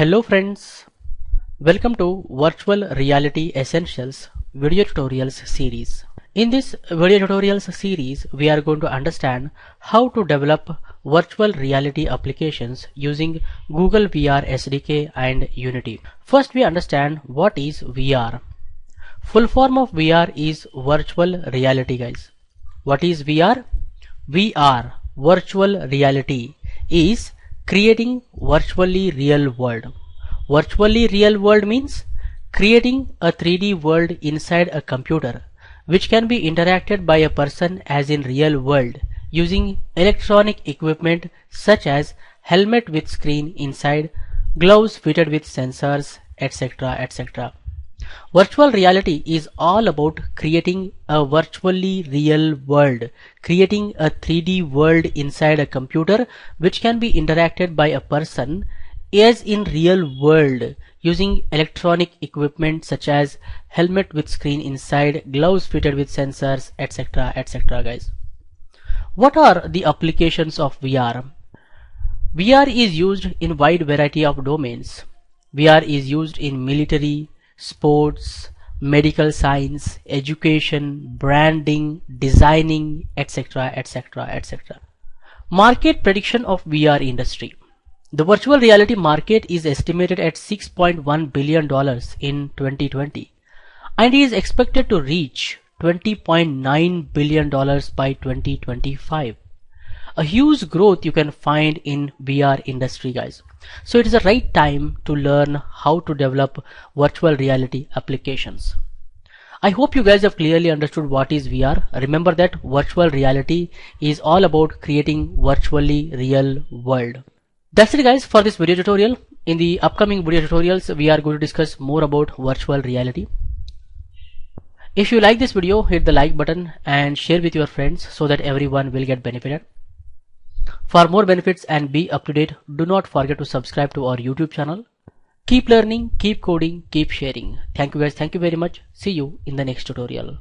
Hello friends, welcome to Virtual Reality Essentials video tutorials series. In this video tutorials series, we are going to understand how to develop virtual reality applications using Google VR SDK and Unity. First, we understand what is VR. Full form of VR is virtual reality, guys. What is VR? VR, virtual reality, is creating virtually real world. Virtually real world means creating a 3D world inside a computer which can be interacted by a person as in real world using electronic equipment such as helmet with screen inside, gloves fitted with sensors, etc. etc. Virtual reality is all about creating a virtually real world, creating a 3D world inside a computer which can be interacted by a person as in real world using electronic equipment such as helmet with screen inside, gloves fitted with sensors, etc. etc. guys. What are the applications of VR? VR is used in wide variety of domains. VR is used in military, sports, medical science, education, branding, designing, etc. etc. etc. Market prediction of VR industry. The virtual reality market is estimated at $6.1 billion in 2020 and is expected to reach $20.9 billion by 2025. A huge growth you can find in VR industry, guys. So it is the right time to learn how to develop virtual reality applications. I hope you guys have clearly understood what is VR. Remember that virtual reality is all about creating virtually real world. That's it guys for this video tutorial. In the upcoming video tutorials, we are going to discuss more about virtual reality. If you like this video, hit the like button and share with your friends so that everyone will get benefited. For more benefits and be up to date, do not forget to subscribe to our YouTube channel. Keep learning, keep coding, keep sharing. Thank you guys. Thank you very much. See you in the next tutorial.